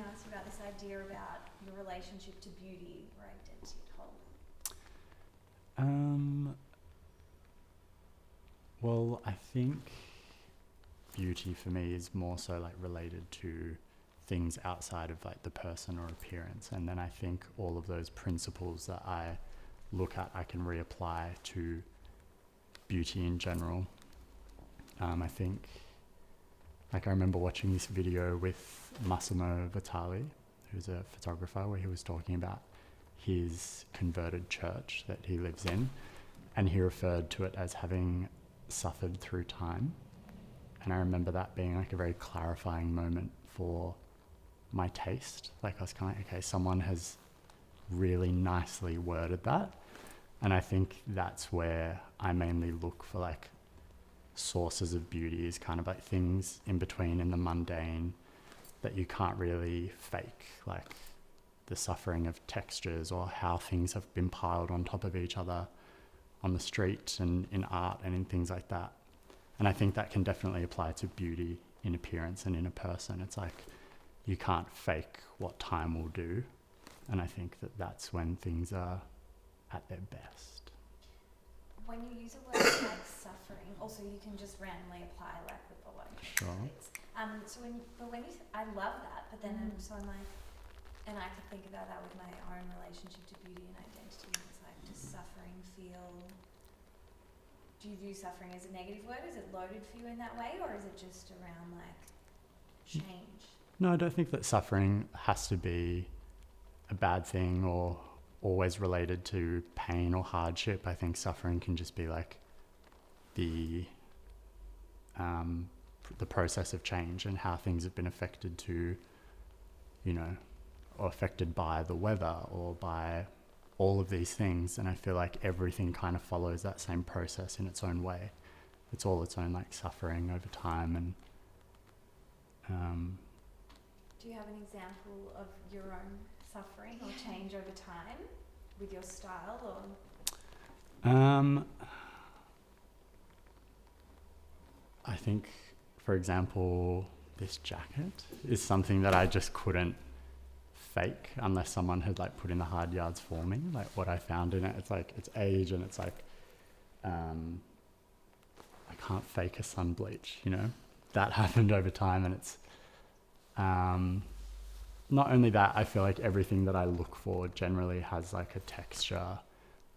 to ask you about this idea about your relationship to beauty or identity at whole. Well, I think beauty for me is more so like related to things outside of like the person or appearance, and then I think all of those principles that I look at I can reapply to beauty in general. I think, like, I remember watching this video with Massimo Vitali, who's a photographer, where he was talking about his converted church that he lives in, and he referred to it as having suffered through time. And I remember that being like a very clarifying moment for my taste. Like, I was kind of like, okay, someone has really nicely worded that. And I think that's where I mainly look for like sources of beauty, is kind of like things in between, in the mundane, that you can't really fake, like the suffering of textures or how things have been piled on top of each other on the street and in art and in things like that. And I think that can definitely apply to beauty in appearance and in a person. It's like you can't fake what time will do. And I think that that's when things are at their best. When you use a word like suffering, also you can just randomly apply like with the word. Sure. I love that, but then so I'm like, and I could think about that with my own relationship to beauty and identity. It's like, does suffering feel? Do you view suffering as a negative word? Is it loaded for you in that way, or is it just around like change? No, I don't think that suffering has to be a bad thing or always related to pain or hardship. I think suffering can just be like the process of change and how things have been affected to, you know, or affected by the weather or by all of these things. And I feel like everything kind of follows that same process in its own way. It's all its own like suffering over time. And do you have an example of your own suffering or change over time with your style, or? I think, for example, this jacket is something that I just couldn't fake unless someone had like put in the hard yards for me. Like what I found in it, it's like it's age, and it's like I can't fake a sun bleach, you know. That happened over time, and it's not only that, I feel like everything that I look for generally has like a texture.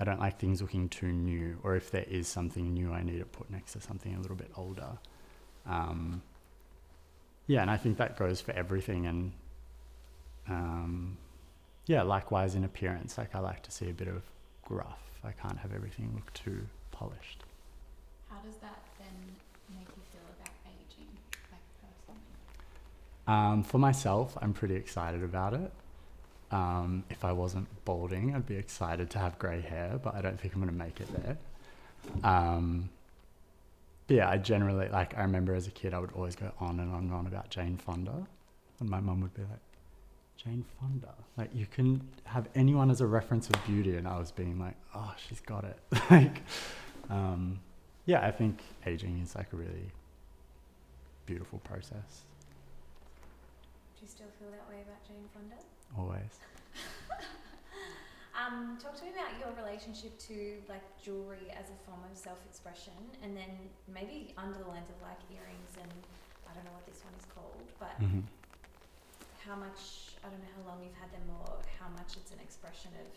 I don't like things looking too new, or if there is something new, I need it put next to something a little bit older. Yeah, and I think that goes for everything. And yeah, likewise in appearance, like I like to see a bit of gruff. I can't have everything look too polished. How does that then make you feel about aging, like personally? For myself, I'm pretty excited about it. If I wasn't balding, I'd be excited to have grey hair, but I don't think I'm going to make it there. But yeah, I generally, like, I remember as a kid, I would always go on and on and on about Jane Fonda. And my mum would be like, Jane Fonda? Like, you can have anyone as a reference of beauty. And I was being like, oh, she's got it. Like, yeah, I think aging is like a really beautiful process. Do you still feel that way about Jane Fonda? Always. Talk to me about your relationship to like jewelry as a form of self-expression, and then maybe under the lens of like earrings, and I don't know what this one is called, but how much, I don't know how long you've had them or how much it's an expression of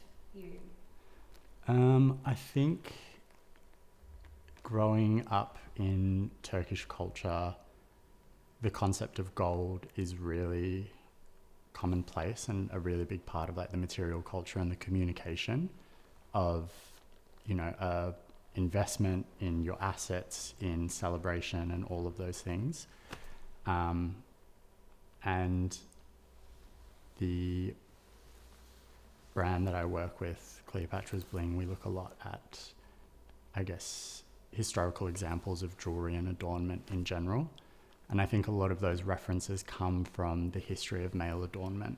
you. I think growing up in Turkish culture, the concept of gold is really commonplace and a really big part of like the material culture and the communication of, you know, investment in your assets, in celebration and all of those things. And the brand that I work with, Cleopatra's Bling, we look a lot at, I guess, historical examples of jewelry and adornment in general. And I think a lot of those references come from the history of male adornment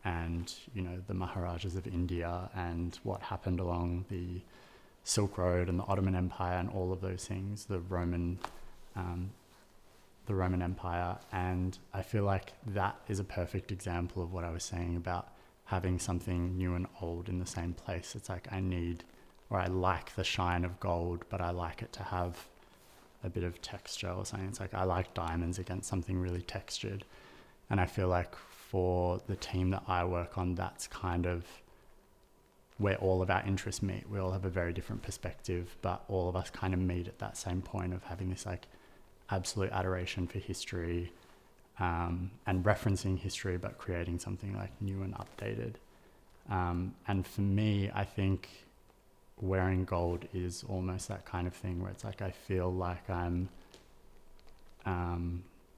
and, you know, the Maharajas of India and what happened along the Silk Road and the Ottoman Empire and all of those things, the Roman the Roman Empire. And I feel like that is a perfect example of what I was saying about having something new and old in the same place. It's like I like the shine of gold, but I like it to have a bit of texture or something. It's like I like diamonds against something really textured. And I feel like for the team that I work on, that's kind of where all of our interests meet. We all have a very different perspective, but all of us kind of meet at that same point of having this like absolute adoration for history, and referencing history, but creating something like new and updated. And for me, I think wearing gold is almost that kind of thing where it's like I feel like I'm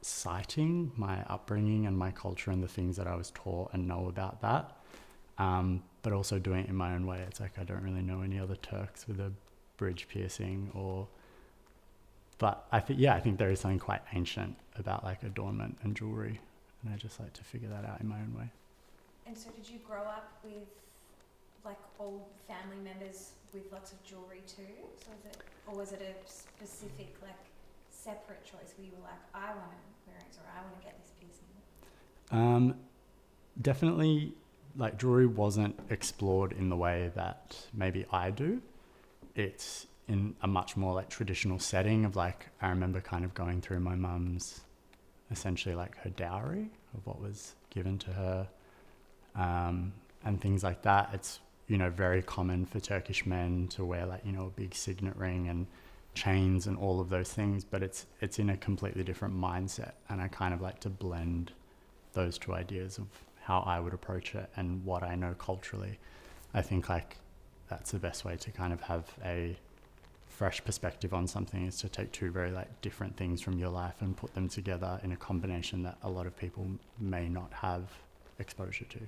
citing my upbringing and my culture and the things that I was taught and know about that, but also doing it in my own way. It's like I don't really know any other Turks with a bridge piercing but I think there is something quite ancient about like adornment and jewelry, and I just like to figure that out in my own way. And so did you grow up with like all family members with lots of jewelry too? So was it a specific like separate choice where you were like, I want to wear it or I want to get this piercing? Definitely, like jewelry wasn't explored in the way that maybe I do. It's in a much more like traditional setting of like, I remember kind of going through my mum's essentially like her dowry of what was given to her, and things like that. It's, very common for Turkish men to wear like, a big signet ring and chains and all of those things, but it's in a completely different mindset. And I kind of like to blend those two ideas of how I would approach it and what I know culturally. I think like that's the best way to kind of have a fresh perspective on something, is to take two very like different things from your life and put them together in a combination that a lot of people may not have exposure to.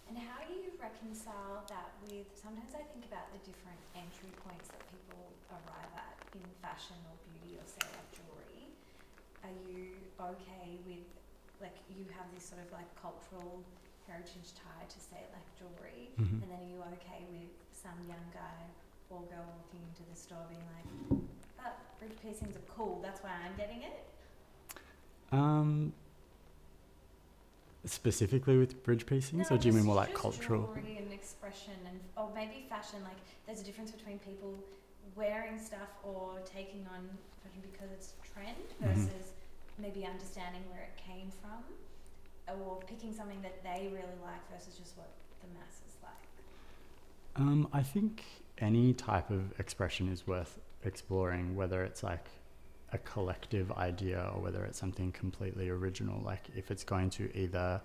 And how do you reconcile that with, sometimes I think about the different entry points that people arrive at in fashion or beauty or say like jewelry. Are you okay with, like you have this sort of like cultural heritage tie to say like jewelry, and then are you okay with some young guy or girl walking into the store being like, bridge piercings are cool, that's why I'm getting it? Specifically with bridge piercings, or do you mean more like cultural? Jewelry and expression, or maybe fashion. Like there's a difference between people wearing stuff or taking on fashion because it's trend versus maybe understanding where it came from, or picking something that they really like versus just what the masses like. I think any type of expression is worth exploring, whether it's like a collective idea or whether it's something completely original. Like if it's going to either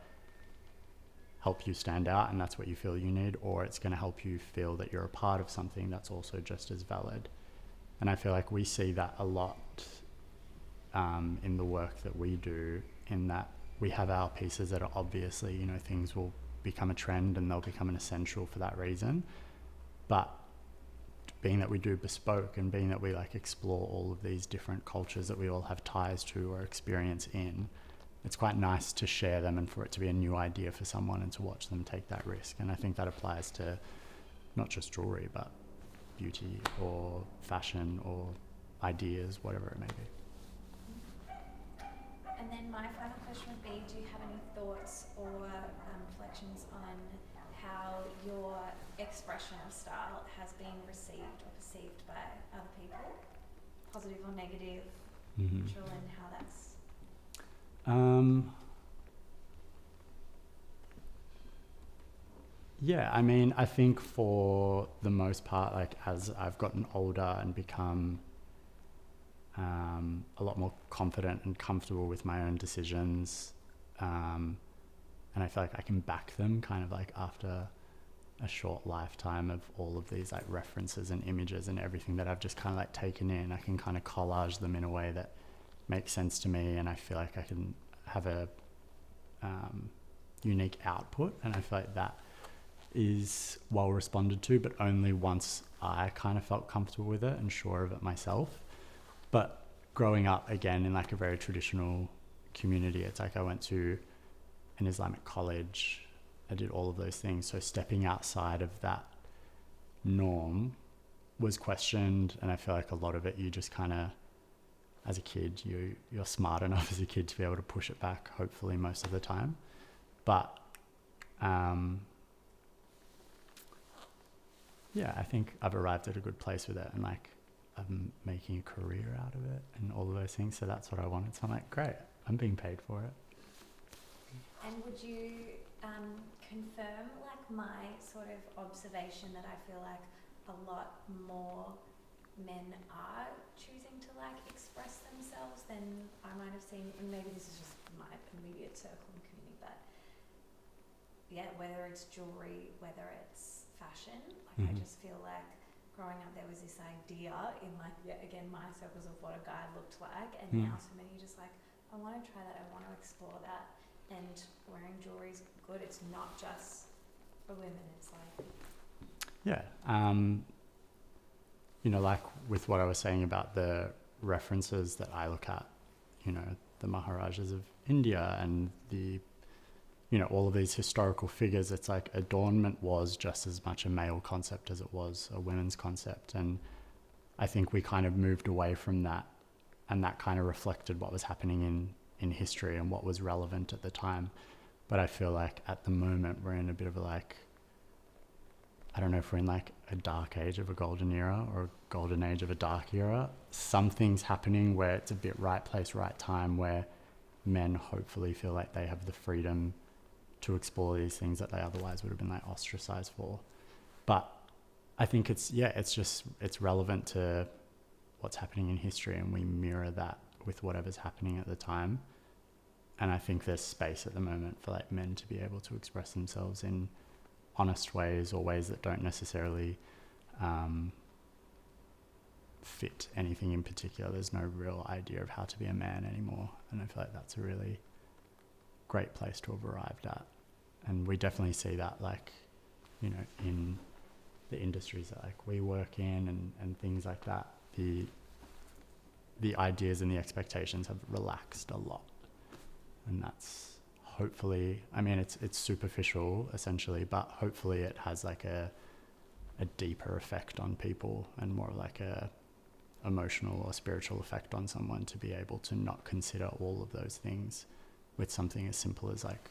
help you stand out and that's what you feel you need, or it's going to help you feel that you're a part of something, that's also just as valid. And I feel like we see that a lot in the work that we do, in that we have our pieces that are obviously, things will become a trend and they'll become an essential for that reason. But being that we do bespoke and being that we like explore all of these different cultures that we all have ties to or experience in, it's quite nice to share them and for it to be a new idea for someone and to watch them take that risk. And I think that applies to not just jewelry, but beauty or fashion or ideas, whatever it may be. And then my final question would be, do you have any thoughts or reflections on how your expression of style has been received or perceived by other people, positive or negative, neutral, and how that's... Yeah, I mean, I think for the most part, like as I've gotten older and become a lot more confident and comfortable with my own decisions, and I feel like I can back them kind of like after a short lifetime of all of these like references and images and everything that I've just kind of like taken in, I can kind of collage them in a way that makes sense to me, and I feel like I can have a unique output, and I feel like that is well responded to, but only once I kind of felt comfortable with it and sure of it myself. But growing up again in like a very traditional community, it's like I went to an Islamic college, I did all of those things, so stepping outside of that norm was questioned, and I feel like a lot of it you just kind of as a kid, you're smart enough as a kid to be able to push it back, hopefully most of the time. But yeah, I think I've arrived at a good place with it, and like I'm making a career out of it and all of those things. So that's what I wanted. So I'm like, great, I'm being paid for it. And would you confirm like my sort of observation that I feel like a lot more men are choosing to like express themselves than I might have seen, and maybe this is just my immediate circle and community, but yeah, whether it's jewelry, whether it's fashion, like I just feel like growing up there was this idea in like, yet again, my circles of what a guy looked like, and now so many just like, I want to try that, I want to explore that, and wearing jewelry is good. It's not just for women, it's like... Yeah, you know, like with what I was saying about the references that I look at, you know, the Maharajas of India and the, you know, all of these historical figures, it's like adornment was just as much a male concept as it was a women's concept. And I think we kind of moved away from that, and that kind of reflected what was happening in history and what was relevant at the time. But I feel like at the moment we're in a bit of a like, I don't know if we're in like a dark age of a golden era or a golden age of a dark era. Something's happening where it's a bit right place, right time, where men hopefully feel like they have the freedom to explore these things that they otherwise would have been like ostracized for. But I think it's relevant to what's happening in history, and we mirror that with whatever's happening at the time. And I think there's space at the moment for like men to be able to express themselves in honest ways, or ways that don't necessarily fit anything in particular. There's no real idea of how to be a man anymore, and I feel like that's a really great place to have arrived at. And we definitely see that, like, you know, in the industries that like we work in and things like that. The ideas and the expectations have relaxed a lot, and that's hopefully, I mean, it's superficial essentially, but hopefully it has like a deeper effect on people, and more like a emotional or spiritual effect on someone, to be able to not consider all of those things with something as simple as like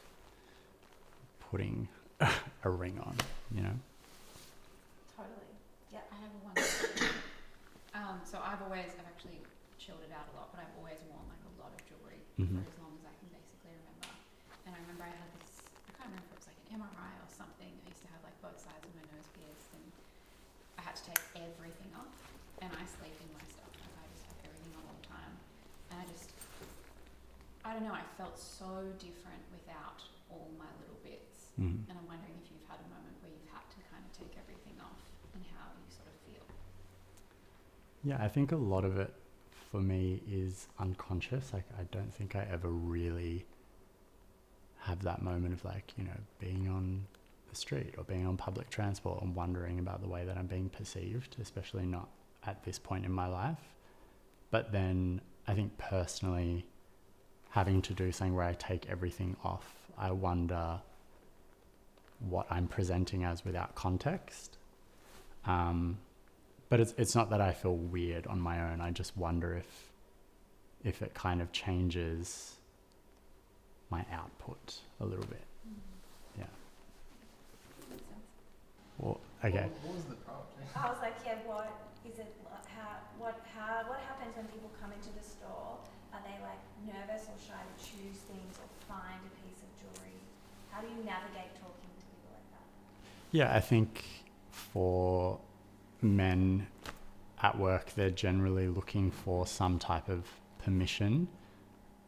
putting a ring on, you know? Totally. Yeah. I have one. So I've actually chilled it out a lot, but I've always worn like a lot of jewelry for as long as I can basically remember. And I remember I had this, I can't remember if it was like an MRI or something. I used to have like both sides of my nose pierced, and I had to take everything off, and I sleep in my stuff. Like I just have everything on all the time. And I don't know, I felt so different without all my little bits. And I'm wondering if you've had a moment where you've had to kind of take everything off, and how you sort of feel. Yeah, I think a lot of it for me is unconscious. Like I don't think I ever really have that moment of like, you know, being on the street or being on public transport and wondering about the way that I'm being perceived, especially not at this point in my life. But then I think personally, having to do something where I take everything off, I wonder what I'm presenting as without context. But it's not that I feel weird on my own. I just wonder if it kind of changes my output a little bit. Yeah. Makes sense. Well, okay. What was the problem? I was like, yeah, what is it, what happens when people come into the store? Are they like nervous or shy to choose things or find a piece of jewelry? How do you navigate talking to people like that? Yeah, I think for men at work, they're generally looking for some type of permission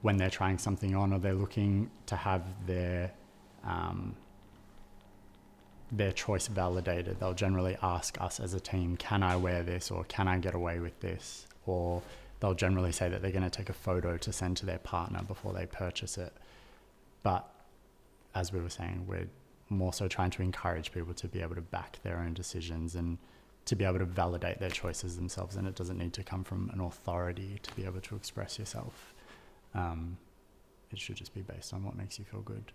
when they're trying something on, or they're looking to have their choice validated. They'll generally ask us as a team, can I wear this, or can I get away with this? Or they'll generally say that they're going to take a photo to send to their partner before they purchase it. But as we were saying, we're more so trying to encourage people to be able to back their own decisions and to be able to validate their choices themselves. And it doesn't need to come from an authority to be able to express yourself. It should just be based on what makes you feel good.